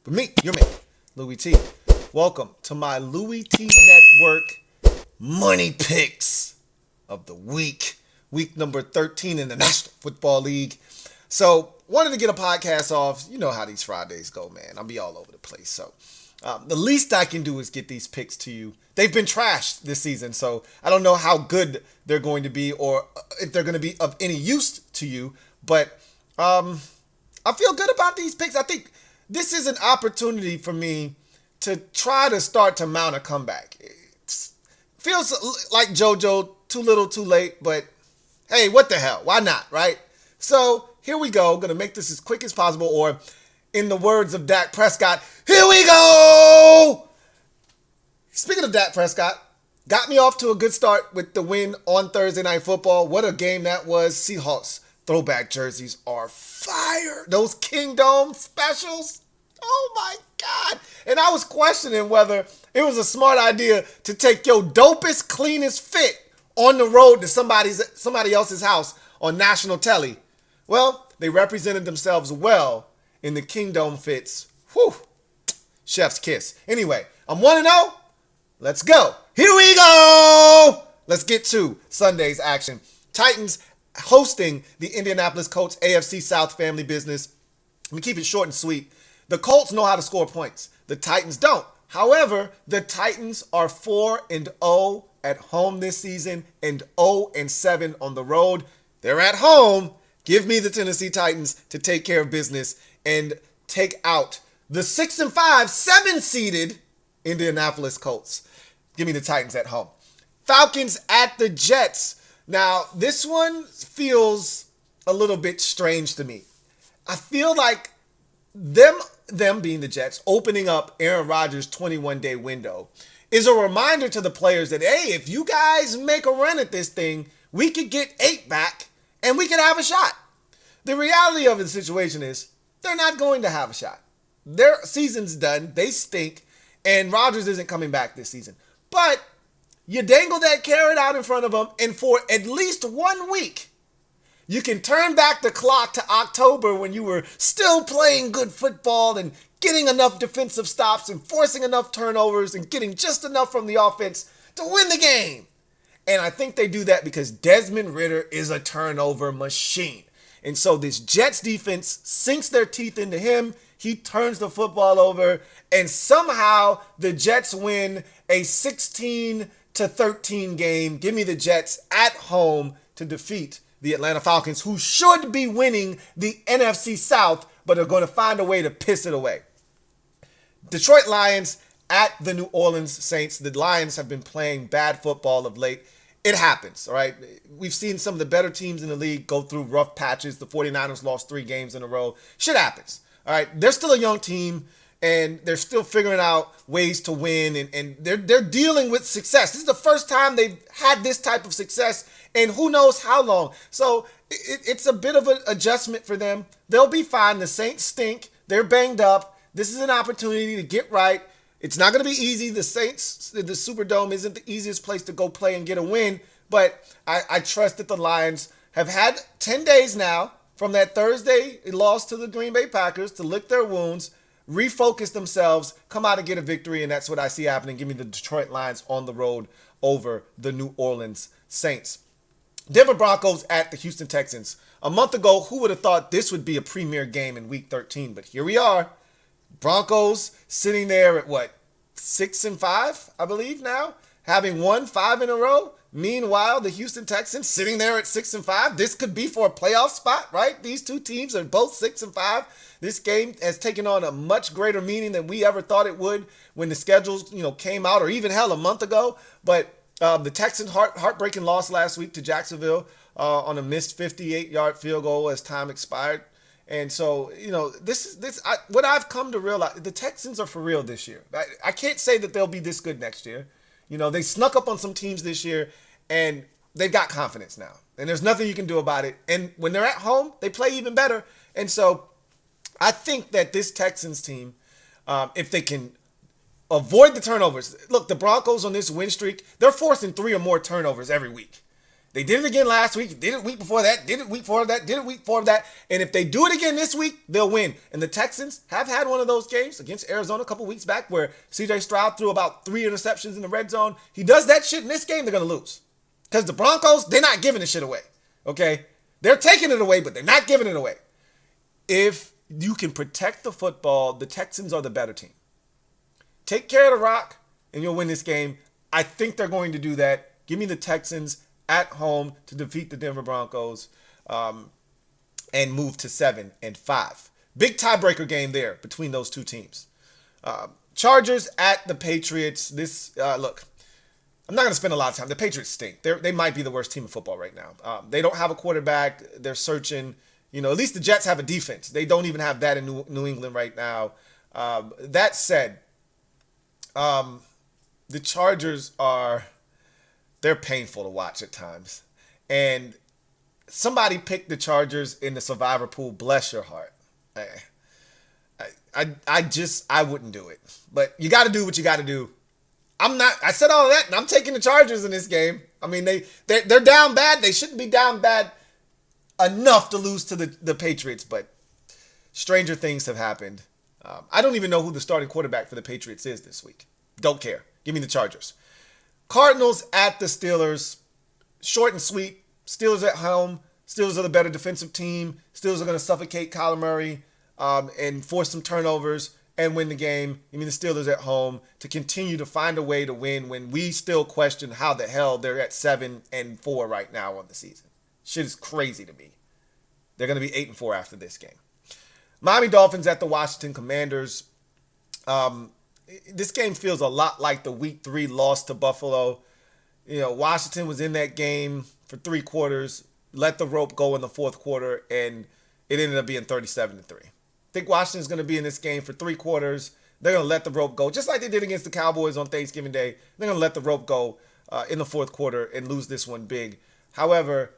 With me, your man, Louie T. Welcome to my LouieTeeNetwork Money Picks of the week. Week number 13 in the National Football League. So, wanted to get a podcast off. You know how these Fridays go, man. I'll be all over the place. So, the least I can do is get these picks to you. They've been trashed this season, so I don't know how good they're going to be or if they're going to be of any use to you. But I feel good about these picks. I think this is an opportunity for me to try to start to mount a comeback. It feels like JoJo, too little, too late, but hey, what the hell? Why not, right? So here we go. Going to make this as quick as possible, or in the words of Dak Prescott, here we go! Speaking of Dak Prescott, got me off to a good start with the win on Thursday Night Football. What a game that was. Seahawks throwback jerseys are fire. Those Kingdom specials, oh my God. And I was questioning whether it was a smart idea to take your dopest, cleanest fit on the road to somebody else's house on national telly. Well, they represented themselves well in the Kingdom fits. Whew. Chef's kiss. Anyway, I'm 1-0. Let's go. Here we go. Let's get to Sunday's action. Titans hosting the Indianapolis Colts AFC South family business. Let me keep it short and sweet. The Colts know how to score points. The Titans don't. However, the Titans are 4-0 at home this season and 0-7 on the road. They're at home. Give me the Tennessee Titans to take care of business and take out the 6-5, 7-seeded Indianapolis Colts. Give me the Titans at home. Falcons at the Jets. Now, this one feels a little bit strange to me. I feel like them being the Jets, opening up Aaron Rodgers' 21-day window is a reminder to the players that, hey, if you guys make a run at this thing, we could get 8 back and we could have a shot. The reality of the situation is they're not going to have a shot. Their season's done. They stink. And Rodgers isn't coming back this season. But you dangle that carrot out in front of them, and for at least 1 week, you can turn back the clock to October when you were still playing good football and getting enough defensive stops and forcing enough turnovers and getting just enough from the offense to win the game. And I think they do that because Desmond Ridder is a turnover machine. And so this Jets defense sinks their teeth into him. He turns the football over, and somehow the Jets win a 16-13 game. Give me the Jets at home to defeat the Atlanta Falcons, who should be winning the NFC South, but are going to find a way to piss it away. Detroit Lions at the New Orleans Saints. The Lions have been playing bad football of late. It happens, all right? We've seen some of the better teams in the league go through rough patches. The 49ers lost 3 games in a row. Shit happens. All right, they're still a young team, and they're still figuring out ways to win, and they're dealing with success. This is the first time they've had this type of success, and who knows how long. So it's a bit of an adjustment for them. They'll be fine. The Saints stink. They're banged up. This is an opportunity to get right. It's not going to be easy. The Saints, the Superdome isn't the easiest place to go play and get a win, but I trust that the Lions have had 10 days now from that Thursday loss to the Green Bay Packers to lick their wounds, refocus themselves, come out and get a victory, and that's what I see happening. Give me the Detroit Lions on the road over the New Orleans Saints. Denver Broncos at the Houston Texans. A month ago, who would have thought this would be a premier game in Week 13? But here we are. Broncos sitting there at 6-5, I believe now, having won 5 in a row. Meanwhile, the Houston Texans sitting there at 6-5. This could be for a playoff spot, right? These two teams are both 6-5. This game has taken on a much greater meaning than we ever thought it would when the schedules, came out, or even hell, a month ago. But the Texans heartbreaking loss last week to Jacksonville on a missed 58-yard field goal as time expired. And so, what I've come to realize, the Texans are for real this year. I can't say that they'll be this good next year. They snuck up on some teams this year, and they've got confidence now. And there's nothing you can do about it. And when they're at home, they play even better. And so I think that this Texans team, if they can avoid the turnovers. Look, the Broncos on this win streak, they're forcing 3 or more turnovers every week. They did it again last week, did it week before that, did it week before that, did it week before that. And if they do it again this week, they'll win. And the Texans have had one of those games against Arizona a couple weeks back where C.J. Stroud threw about 3 interceptions in the red zone. He does that shit in this game, they're going to lose. Because the Broncos, they're not giving the shit away. Okay? They're taking it away, but they're not giving it away. If you can protect the football, the Texans are the better team. Take care of the rock, and you'll win this game. I think they're going to do that. Give me the Texans at home to defeat the Denver Broncos and move to 7-5. Big tiebreaker game there between those two teams. Chargers at the Patriots. Look, I'm not going to spend a lot of time. The Patriots stink. They might be the worst team in football right now. They don't have a quarterback. They're searching. At least the Jets have a defense. They don't even have that in New England right now. That said, the Chargers they're painful to watch at times. And somebody picked the Chargers in the survivor pool. Bless your heart. I wouldn't do it. But you got to do what you got to do. I said all of that, and I'm taking the Chargers in this game. I mean, they're down bad. They shouldn't be down bad enough to lose to the Patriots, but stranger things have happened. I don't even know who the starting quarterback for the Patriots is this week. Don't care. Give me the Chargers. Cardinals at the Steelers. Short and sweet. Steelers at home. Steelers are the better defensive team. Steelers are going to suffocate Kyler Murray and force some turnovers and win the game. Give me the Steelers at home to continue to find a way to win when we still question how the hell they're at 7-4 right now on the season. Shit is crazy to me. They're going to be 8-4 after this game. Miami Dolphins at the Washington Commanders. This game feels a lot like the Week 3 loss to Buffalo. Washington was in that game for 3 quarters, let the rope go in the 4th quarter, and it ended up being 37-3. I think Washington's going to be in this game for 3 quarters. They're going to let the rope go, just like they did against the Cowboys on Thanksgiving Day. They're going to let the rope go in the 4th quarter and lose this one big. However,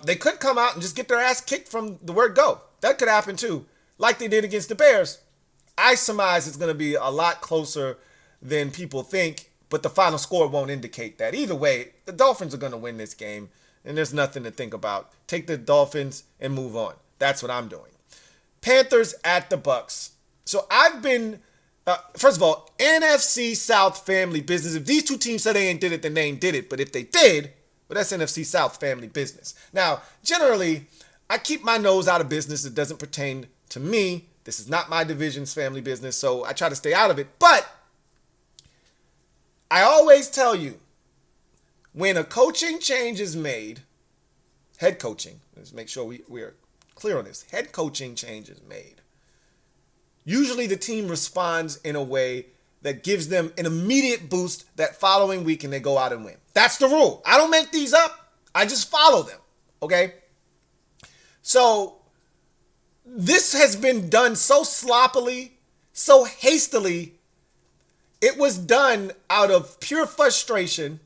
they could come out and just get their ass kicked from the word go. That could happen too, like they did against the Bears. I surmise it's going to be a lot closer than people think, but the final score won't indicate that. Either way, the Dolphins are going to win this game, and there's nothing to think about. Take the Dolphins and move on. That's what I'm doing. Panthers at the Bucks. So I've been, first of all, NFC South family business. If these two teams said they ain't did it, then they ain't did it. But if they did, well, that's NFC South family business. Now, generally, I keep my nose out of business that doesn't pertain to me. This is not my division's family business, so I try to stay out of it. But I always tell you, when a coaching change is made, head coaching, let's make sure we are clear on this, head coaching change is made. Usually the team responds in a way that gives them an immediate boost that following week and they go out and win. That's the rule. I don't make these up. I just follow them, okay? So this has been done so sloppily, so hastily. It was done out of pure frustration,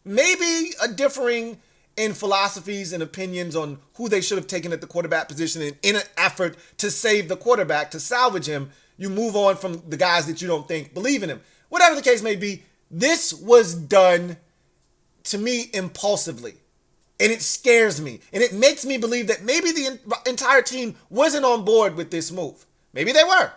maybe a differing in philosophies and opinions on who they should have taken at the quarterback position. And in an effort to save the quarterback, to salvage him, you move on from the guys that you don't think believe in him. Whatever the case may be, this was done, to me, impulsively. And it scares me. And it makes me believe that maybe the entire team wasn't on board with this move. Maybe they were.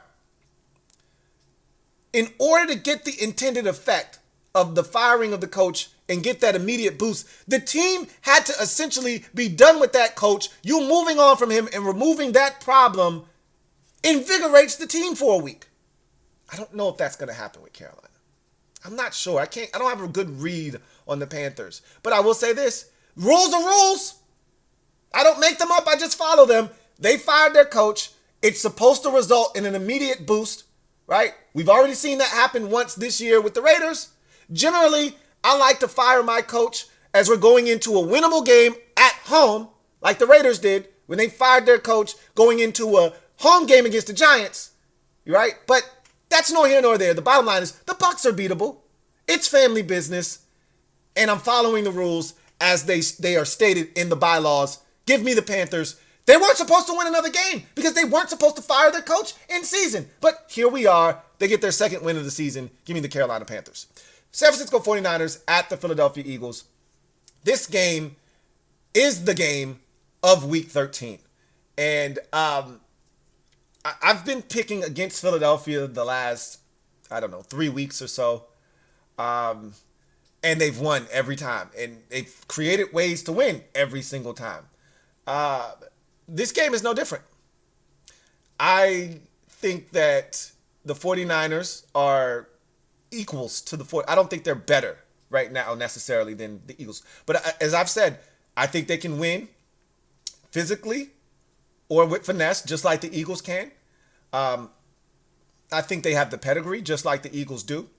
In order to get the intended effect of the firing of the coach and get that immediate boost, the team had to essentially be done with that coach. You moving on from him and removing that problem invigorates the team for a week. I don't know if that's going to happen with Carolina. I'm not sure. I don't have a good read on the Panthers. But I will say this. Rules are rules. I don't make them up. I just follow them. They fired their coach. It's supposed to result in an immediate boost, right? We've already seen that happen once this year with the Raiders. Generally, I like to fire my coach as we're going into a winnable game at home, like the Raiders did when they fired their coach going into a home game against the Giants, right? But that's nor here nor there. The bottom line is the Bucs are beatable. It's family business, and I'm following the rules as they are stated in the bylaws. Give me the Panthers. They weren't supposed to win another game because they weren't supposed to fire their coach in season. But here we are. They get their second win of the season. Give me the Carolina Panthers. San Francisco 49ers at the Philadelphia Eagles. This game is the game of Week 13. And I've been picking against Philadelphia the last, I don't know, 3 weeks or so. And they've won every time. And they've created ways to win every single time. This game is no different. I think that the 49ers are equals to the 40. I don't think they're better right now necessarily than the Eagles. But as I've said, I think they can win physically or with finesse, just like the Eagles can. I think they have the pedigree, just like the Eagles do.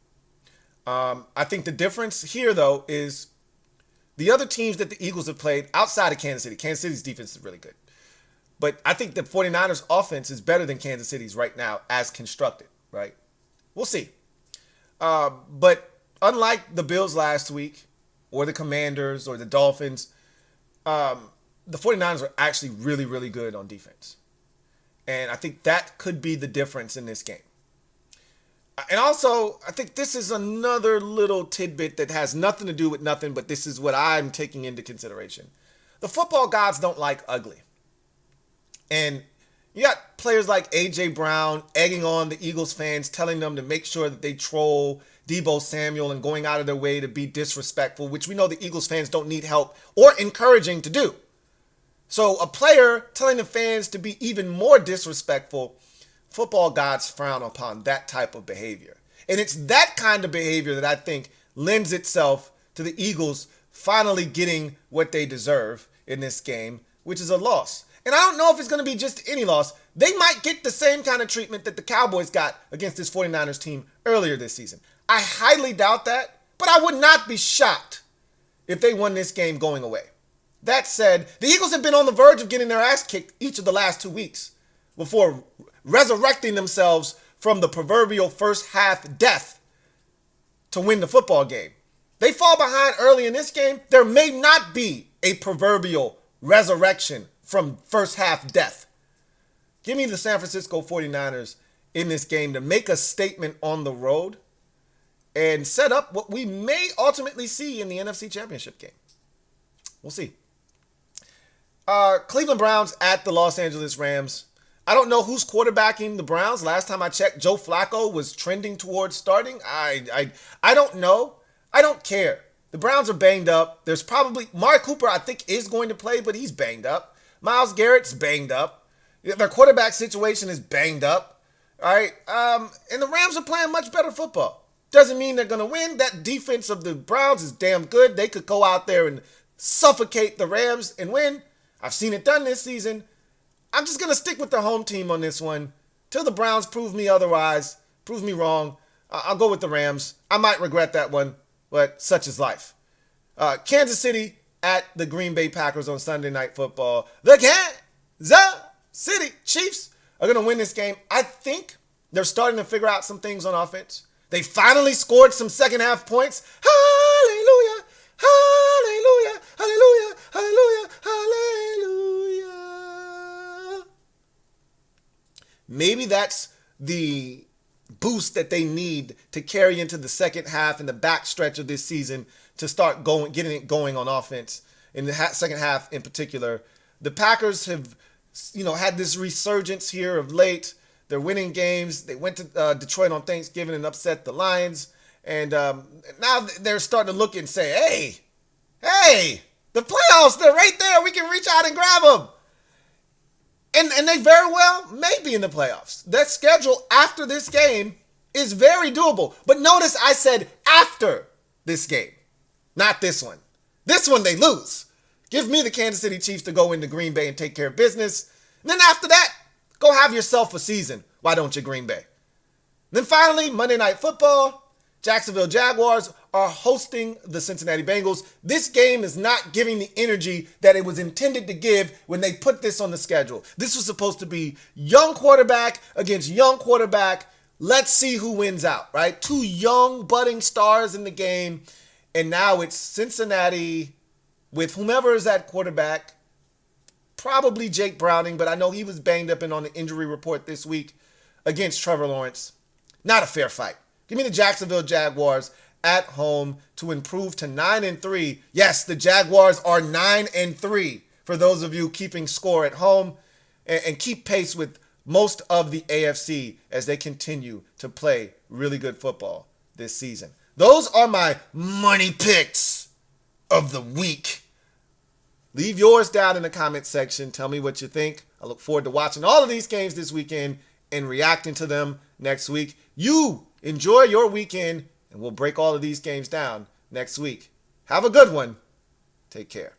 I think the difference here, though, is the other teams that the Eagles have played outside of Kansas City. Kansas City's defense is really good. But I think the 49ers offense is better than Kansas City's right now as constructed, right? We'll see. But unlike the Bills last week or the Commanders or the Dolphins, the 49ers are actually really, really good on defense. And I think that could be the difference in this game. And also, I think this is another little tidbit that has nothing to do with nothing, but this is what I'm taking into consideration. The football gods don't like ugly. And you got players like A.J. Brown egging on the Eagles fans, telling them to make sure that they troll Deebo Samuel and going out of their way to be disrespectful, which we know the Eagles fans don't need help or encouraging to do. So a player telling the fans to be even more disrespectful, football gods frown upon that type of behavior. And it's that kind of behavior that I think lends itself to the Eagles finally getting what they deserve in this game, which is a loss. And I don't know if it's going to be just any loss. They might get the same kind of treatment that the Cowboys got against this 49ers team earlier this season. I highly doubt that, but I would not be shocked if they won this game going away. That said, the Eagles have been on the verge of getting their ass kicked each of the last 2 weeks before resurrecting themselves from the proverbial first half death to win the football game. They fall behind early in this game, there may not be a proverbial resurrection from first half death. Give me the San Francisco 49ers in this game to make a statement on the road and set up what we may ultimately see in the NFC Championship game. We'll see. Cleveland Browns at the Los Angeles Rams. I don't know who's quarterbacking the Browns. Last time I checked, Joe Flacco was trending towards starting. I don't know. I don't care. The Browns are banged up. There's probably Mark Cooper, I think, is going to play, but he's banged up. Myles Garrett's banged up. Their quarterback situation is banged up. All right. And the Rams are playing much better football. Doesn't mean they're going to win. That defense of the Browns is damn good. They could go out there and suffocate the Rams and win. I've seen it done this season. I'm just going to stick with the home team on this one till the Browns prove me otherwise, prove me wrong. I'll go with the Rams. I might regret that one, but such is life. Kansas City at the Green Bay Packers on Sunday Night Football. The Kansas City Chiefs are going to win this game. I think they're starting to figure out some things on offense. They finally scored some second half points. Hallelujah, hallelujah, hallelujah, hallelujah, hallelujah. Maybe that's the boost that they need to carry into the second half and the backstretch of this season to start getting it going on offense in the second half in particular. The Packers have, had this resurgence here of late. They're winning games. They went to Detroit on Thanksgiving and upset the Lions. And now they're starting to look and say, hey, the playoffs, they're right there. We can reach out and grab them. And they very well may be in the playoffs. That schedule after this game is very doable. But notice I said after this game, not this one. This one they lose. Give me the Kansas City Chiefs to go into Green Bay and take care of business. And then after that, go have yourself a season. Why don't you, Green Bay? Then finally, Monday Night Football. Jacksonville Jaguars are hosting the Cincinnati Bengals. This game is not giving the energy that it was intended to give when they put this on the schedule. This was supposed to be young quarterback against young quarterback. Let's see who wins out, right? Two young budding stars in the game. And now it's Cincinnati with whomever is at quarterback. Probably Jake Browning, but I know he was banged up and on the injury report this week against Trevor Lawrence. Not a fair fight. Give me the Jacksonville Jaguars at home to improve to 9-3. Yes, the Jaguars are 9-3 for those of you keeping score at home, and keep pace with most of the AFC as they continue to play really good football this season. Those are my money picks of the week. Leave yours down in the comment section. Tell me what you think. I look forward to watching all of these games this weekend and reacting to them next week. You enjoy your weekend, and we'll break all of these games down next week. Have a good one. Take care.